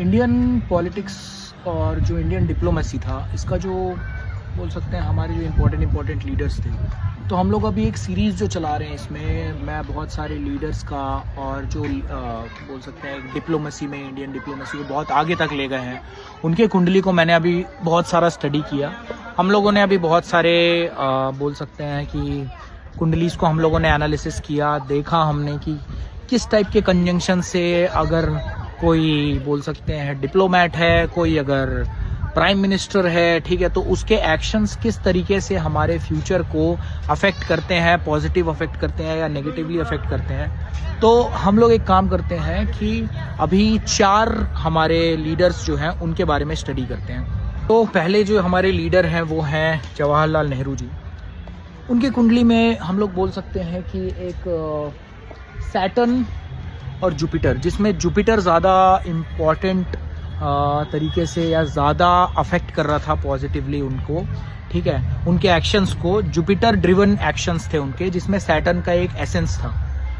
Indian politics और जो Indian diplomacy था, इसका जो बोल सकते हैं हमारे जो इम्पोर्टेंट लीडर्स थे, तो हम लोग अभी एक सीरीज़ जो चला रहे हैं, इसमें मैं बहुत सारे लीडर्स का और जो बोल सकते हैं डिप्लोमेसी में इंडियन डिप्लोमेसी को बहुत आगे तक ले गए हैं, उनके कुंडली को मैंने अभी बहुत सारा स्टडी किया। हम लोगों ने अभी बहुत सारे बोल सकते हैं कि कुंडलीज़ को हम लोगों ने एनालिसिस किया, देखा हमने कि किस टाइप के कंजंक्शन से अगर कोई बोल सकते हैं डिप्लोमेट है, कोई अगर प्राइम मिनिस्टर है, ठीक है, तो उसके एक्शंस किस तरीके से हमारे फ्यूचर को अफेक्ट करते हैं, पॉजिटिव अफेक्ट करते हैं या नेगेटिवली अफेक्ट करते हैं। तो हम लोग एक काम करते हैं कि अभी 4 हमारे लीडर्स जो हैं उनके बारे में स्टडी करते हैं। तो पहले जो हमारे लीडर हैं वो हैं जवाहरलाल नेहरू जी। उनके कुंडली में हम लोग बोल सकते हैं कि एक सैटर्न और जुपिटर, जिसमें जुपिटर ज़्यादा इम्पॉर्टेंट तरीके से या ज़्यादा अफेक्ट कर रहा था पॉजिटिवली उनको, ठीक है, उनके एक्शंस को। जुपिटर ड्रिवन एक्शंस थे उनके, जिसमें सैटर्न का एक एसेंस था।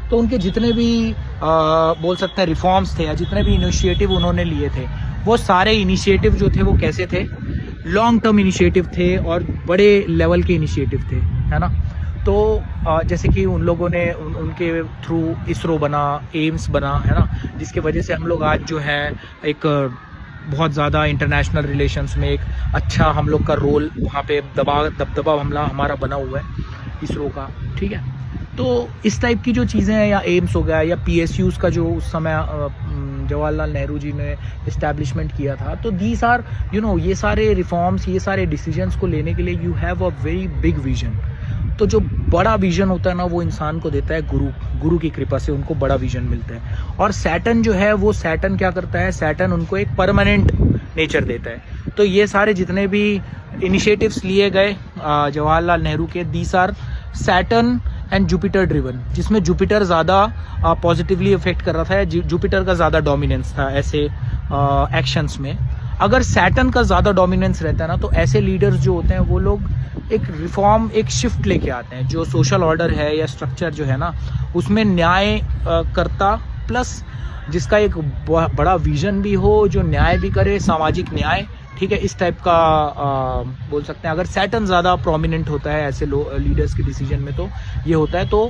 तो उनके जितने भी बोल सकते हैं रिफॉर्म्स थे या जितने भी इनिशिएटिव उन्होंने लिए थे, वो सारे इनिशिएटिव जो थे वो कैसे थे, लॉन्ग टर्म इनिशिएटिव थे और बड़े लेवल के इनिशिएटिव थे, है ना। तो जैसे कि उन लोगों ने उनके थ्रू इसरो बना, एम्स बना, है ना, जिसकी वजह से हम लोग आज जो है एक बहुत ज़्यादा इंटरनेशनल रिलेशंस में एक अच्छा हम लोग का रोल वहाँ पे दबदबा हमला हमारा बना हुआ है इसरो का, ठीक है। तो इस टाइप की जो चीज़ें हैं, या एम्स हो गया या PSUs का जो उस समय जवाहरलाल नेहरू जी ने इस्टेब्लिशमेंट किया था, तो दीज आर ये सारे रिफॉर्म्स, ये सारे डिसीजंस को लेने के लिए you have a very big vision. तो जो बड़ा विजन होता है ना, वो इंसान को देता है गुरु की कृपा से उनको बड़ा विजन मिलता है। और सैटर्न जो है, वो सैटर्न क्या करता है, सैटर्न उनको एक परमानेंट नेचर देता है। तो ये सारे जितने भी इनिशिएटिव्स लिए गए जवाहरलाल नेहरू के, these are Saturn and Jupiter driven, जिसमें जुपिटर ज़्यादा पॉजिटिवली इफेक्ट कर रहा था, जुपिटर का ज़्यादा डोमिनेंस था ऐसे एक्शंस में। अगर सैटर्न का ज़्यादा डोमिनेंस रहता है ना, तो ऐसे लीडर्स जो होते हैं वो लोग एक रिफॉर्म, एक शिफ्ट लेके आते हैं। जो सोशल ऑर्डर है या स्ट्रक्चर जो है ना, उसमें न्याय करता, प्लस जिसका एक बड़ा विजन भी हो, जो न्याय भी करे, सामाजिक न्याय, ठीक है, इस टाइप का बोल सकते हैं। अगर सैटर्न ज़्यादा प्रोमिनेंट होता है ऐसे लीडर्स के डिसीजन में, तो ये होता है। तो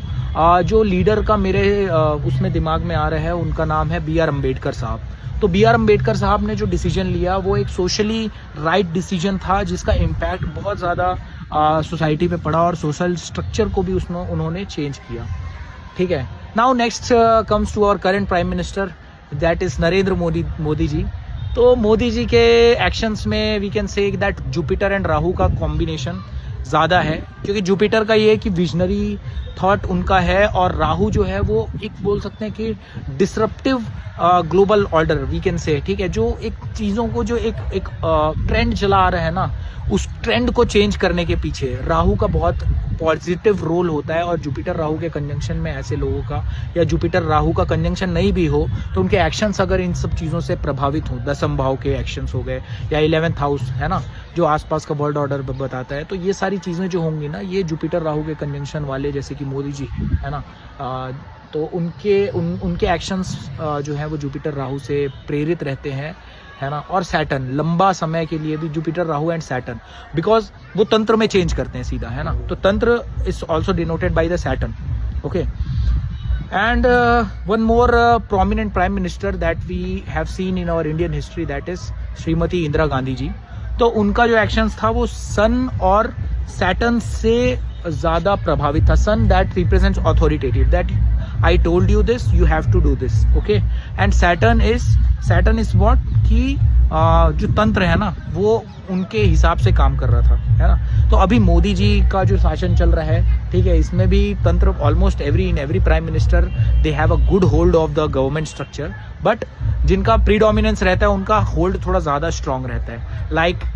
जो लीडर का मेरे उसमें दिमाग में आ रहा है, उनका नाम है BR अम्बेडकर साहब। तो BR अम्बेडकर साहब ने जो डिसीजन लिया, वो एक सोशली राइट डिसीजन था, जिसका इम्पैक्ट बहुत ज़्यादा सोसाइटी पे पड़ा और सोशल स्ट्रक्चर को भी उसमें उन्होंने चेंज किया, ठीक है। Now next comes to our current prime minister, that is Narendra Modi ji. तो मोदी जी के एक्शंस में we can say that Jupiter and Rahu का कॉम्बिनेशन ज़्यादा है, क्योंकि जुपिटर का ये है कि विजनरी थॉट उनका है, और राहु जो है वो एक बोल सकते हैं कि disruptive global order we can say, ठीक है, जो एक चीज़ों को जो एक ट्रेंड चला आ रहा है ना, उस ट्रेंड को चेंज करने के पीछे राहु का बहुत पॉजिटिव रोल होता है। और जुपिटर राहु के कंजंक्शन में ऐसे लोगों का, या जुपिटर राहु का कंजंक्शन नहीं भी हो, तो उनके एक्शंस अगर इन सब चीज़ों से प्रभावित हो, 10th भाव के एक्शंस हो गए या 11th हाउस, है ना, जो आसपास का वर्ल्ड ऑर्डर बताता है, तो ये सारी चीज़ें जो होंगी ना, ये जुपिटर राहु के कंजंक्शन वाले, जैसे कि मोदी जी, है ना, तो उनके एक्शंस जो हैं वो जुपिटर राहु से प्रेरित रहते हैं, है ना। और सैटर्न लंबा समय के लिए भी Jupiter Rahu and Saturn, because वो तंत्र में चेंज करते हैं सीधा, है ना। तो tantra is also denoted by the Saturn, okay. And one more prominent prime minister that we have seen in our Indian history, that is Shrimati Indira Gandhi ji. तो उनका जो एक्शंस था वो सन और सैटर्न से ज़्यादा प्रभावित था। Sun that represents authoritative, that I told you this, you have to do this, okay? And Saturn is what कि जो तंत्र है ना, वो उनके हिसाब से काम कर रहा था, है ना। तो अभी मोदी जी का जो शासन चल रहा है, ठीक है, इसमें भी तंत्र almost every prime minister they have a good hold of the government structure, but जिनका प्रीडोमिनेंस रहता है उनका होल्ड थोड़ा ज़्यादा स्ट्रांग रहता है, like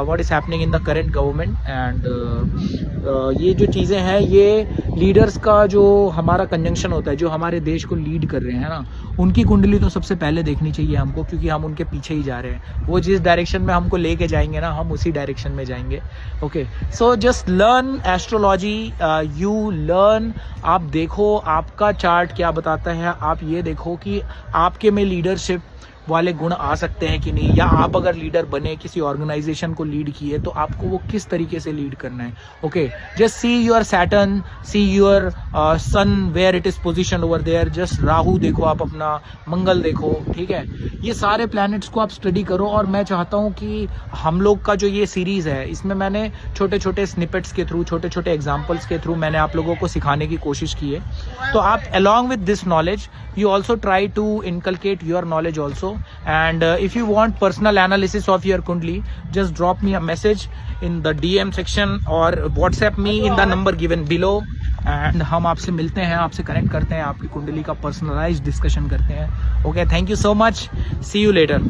what is happening in the current government। and ये जो चीज़ें हैं, ये लीडर्स का जो हमारा कंजंक्शन होता है, जो हमारे देश को लीड कर रहे हैं ना, उनकी कुंडली तो सबसे पहले देखनी चाहिए हमको, क्योंकि हम उनके पीछे ही जा रहे हैं। वो जिस डायरेक्शन में हमको लेके जाएंगे ना, हम उसी डायरेक्शन में जाएंगे, okay. So just learn astrology, you learn, आप देखो आपका चार्ट क्या बताता है, आप ये देखो कि आपके में लीडरशिप वाले गुण आ सकते हैं कि नहीं, या आप अगर लीडर बने, किसी ऑर्गेनाइजेशन को लीड किए, तो आपको वो किस तरीके से लीड करना है। Okay, just see your Saturn, see your sun where it is position over there, just Rahu देखो, आप अपना मंगल देखो, ठीक है। ये सारे प्लैनेट्स को आप स्टडी करो, और मैं चाहता हूँ कि हम लोग का जो ये सीरीज है, इसमें मैंने छोटे छोटे स्निपेट्स के थ्रू, छोटे छोटे एग्जाम्पल्स के थ्रू मैंने आप लोगों को सिखाने की कोशिश की है। तो आप along with this knowledge you also try to inculcate your knowledge also, and if you want personal analysis of your kundli, just drop me a message in the DM section or WhatsApp me in the number given below, and हम आपसे मिलते हैं, आपसे connect करते हैं, आपकी कुंडली का पर्सनलाइज्ड डिस्कशन करते हैं। Okay, thank you so much, see you letter.